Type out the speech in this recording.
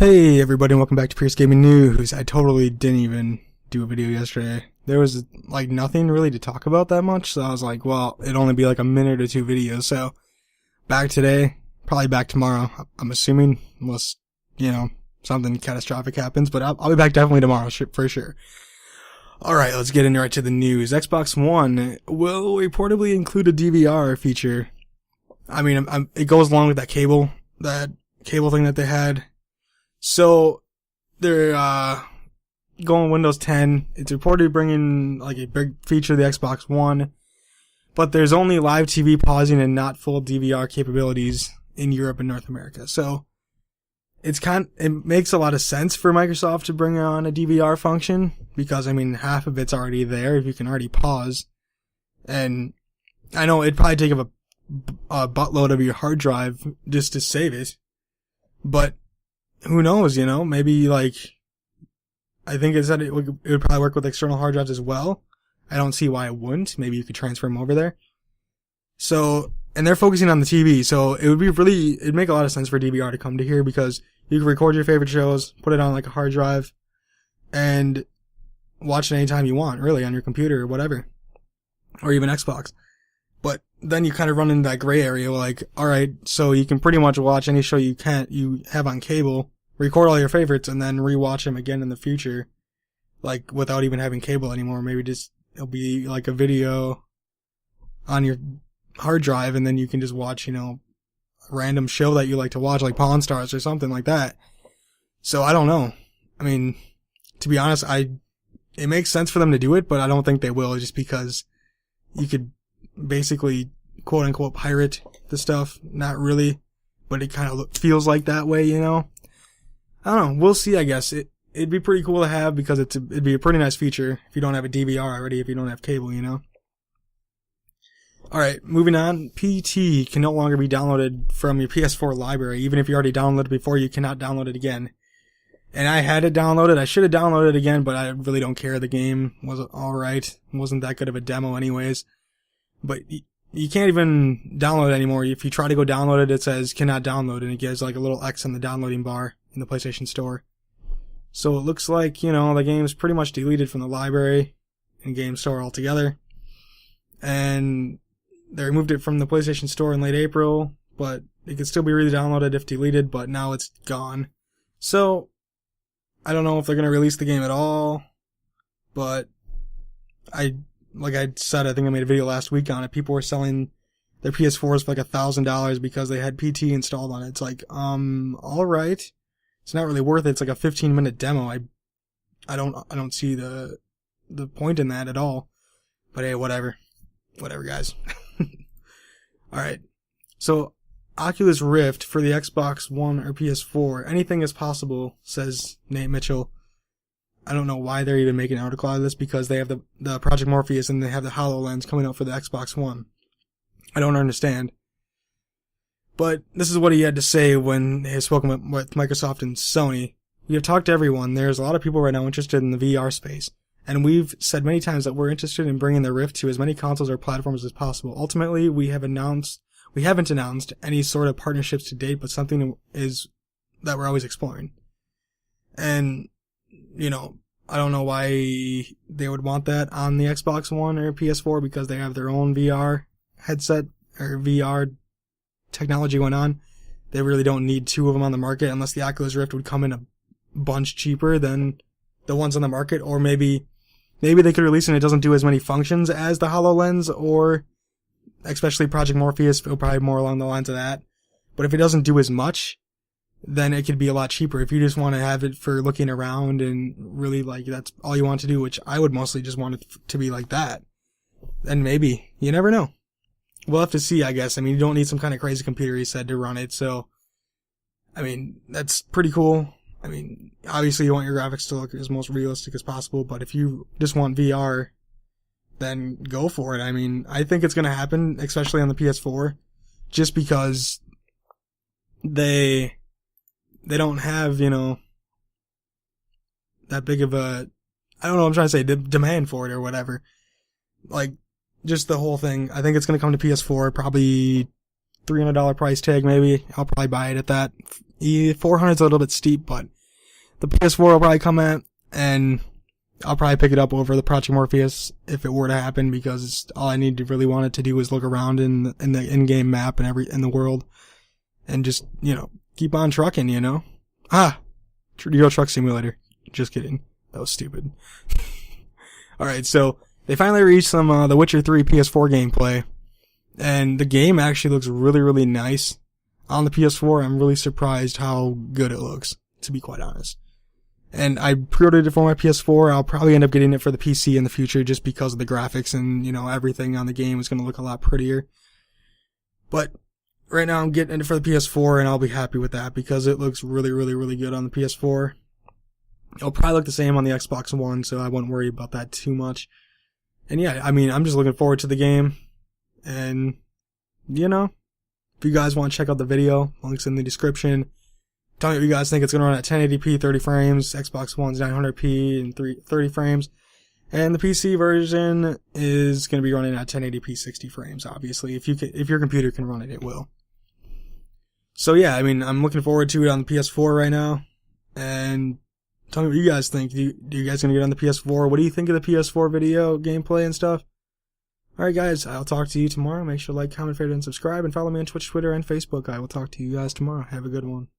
Hey everybody, and welcome back to Pierce Gaming News. I totally didn't even do a video yesterday. There was like nothing really to talk about that much, so I was like, well, it'd only be like a minute or two videos. So back today, probably back tomorrow, I'm assuming, unless, something catastrophic happens, but I'll be back definitely tomorrow for sure. Alright, let's get into right to the news. Xbox One will reportedly include a DVR feature. I mean, it goes along with that cable thing that they had. So, they're, going Windows 10. It's reported bringing, like, a big feature of the Xbox One. But there's only live TV pausing and not full DVR capabilities in Europe and North America. So, it makes a lot of sense for Microsoft to bring on a DVR function. Because, I mean, half of it's already there if you can already pause. And I know it'd probably take up a buttload of your hard drive just to save it. But who knows, maybe like, I think it said it would probably work with external hard drives as well. I don't see why it wouldn't. Maybe you could transfer them over there. So, and they're focusing on the TV, so it'd make a lot of sense for DVR to come to here because you can record your favorite shows, put it on like a hard drive, and watch it anytime you want, really, on your computer or whatever. Or even Xbox. But then you kind of run into that gray area, like, alright, so you can pretty much watch any show you have on cable, record all your favorites, and then rewatch them again in the future, like, without even having cable anymore. Maybe it'll be like a video on your hard drive, and then you can just watch, a random show that you like to watch, like Pawn Stars or something like that. So, I don't know. I mean, to be honest, it makes sense for them to do it, but I don't think they will, just because you could basically, quote unquote, pirate the stuff. Not really, but it kind of feels like that way, I don't know. We'll see, I guess. It'd be pretty cool to have because it'd be a pretty nice feature if you don't have a DVR already, if you don't have cable, Alright, moving on. PT can no longer be downloaded from your PS4 library. Even if you already downloaded it before, you cannot download it again. And I had it downloaded. I should have downloaded it again, but I really don't care. The game was alright. It wasn't that good of a demo anyways. But you can't even download it anymore. If you try to go download it, it says cannot download, and it gives like a little X in the downloading bar in the PlayStation Store. So it looks like, the game's pretty much deleted from the library and Game Store altogether. And they removed it from the PlayStation Store in late April, but it can still be re-downloaded if deleted, but now it's gone. So, I don't know if they're going to release the game at all, but like I said, I think I made a video last week on it. People were selling their PS4s for like $1,000 because they had PT installed on it. It's like, alright. It's not really worth it. It's like a 15-minute demo. I don't see the point in that at all. But hey, whatever. Whatever, guys. Alright. So, Oculus Rift for the Xbox One or PS4. Anything is possible, says Nate Mitchell. I don't know why they're even making an article out of this because they have the Project Morpheus and they have the HoloLens coming out for the Xbox One. I don't understand. But this is what he had to say when he spoke with Microsoft and Sony. We have talked to everyone. There's a lot of people right now interested in the VR space. And we've said many times that we're interested in bringing the Rift to as many consoles or platforms as possible. Ultimately, we haven't announced any sort of partnerships to date, but something is that we're always exploring. And I don't know why they would want that on the Xbox One or PS4 because they have their own VR headset or VR technology going on. They really don't need two of them on the market unless the Oculus Rift would come in a bunch cheaper than the ones on the market, or maybe they could release and it doesn't do as many functions as the HoloLens, or especially Project Morpheus, it'll probably more along the lines of that. But if it doesn't do as much, then it could be a lot cheaper. If you just want to have it for looking around and really like that's all you want to do, which I would mostly just want it to be like that, then maybe. You never know. We'll have to see, I guess. I mean, you don't need some kind of crazy computer, he said, to run it, so I mean, that's pretty cool. I mean, obviously you want your graphics to look as most realistic as possible, but if you just want VR, then go for it. I mean, I think it's going to happen, especially on the PS4, just because they don't have, that big of a, I don't know what I'm trying to say, demand for it or whatever. Like, just the whole thing. I think it's going to come to PS4, probably $300 price tag maybe. I'll probably buy it at that. 400 is a little bit steep, but the PS4 will probably come out, and I'll probably pick it up over the Project Morpheus if it were to happen, because it's all I need to really want it to do is look around in the in-game map and in the world, and just, you know, keep on trucking, you know. Euro Truck Simulator. Just kidding. That was stupid. Alright, so they finally reached some The Witcher 3 PS4 gameplay, and the game actually looks really, really nice on the PS4. I'm really surprised how good it looks, to be quite honest. And I pre-ordered it for my PS4. I'll probably end up getting it for the PC in the future just because of the graphics and, you know, everything on the game is going to look a lot prettier. But right now I'm getting it for the PS4, and I'll be happy with that because it looks really, really, really good on the PS4. It'll probably look the same on the Xbox One, so I won't worry about that too much. And yeah, I mean, I'm just looking forward to the game. And, you know, if you guys want to check out the video, links in the description. Tell me what you guys think. It's going to run at 1080p, 30 frames. Xbox One's 900p and 30 frames. And the PC version is going to be running at 1080p, 60 frames, obviously. If your computer can run it, it will. So yeah, I mean, I'm looking forward to it on the PS4 right now. And tell me what you guys think. Do you guys going to get on the PS4? What do you think of the PS4 video gameplay and stuff? Alright guys, I'll talk to you tomorrow. Make sure to like, comment, favorite, and subscribe. And follow me on Twitch, Twitter, and Facebook. I will talk to you guys tomorrow. Have a good one.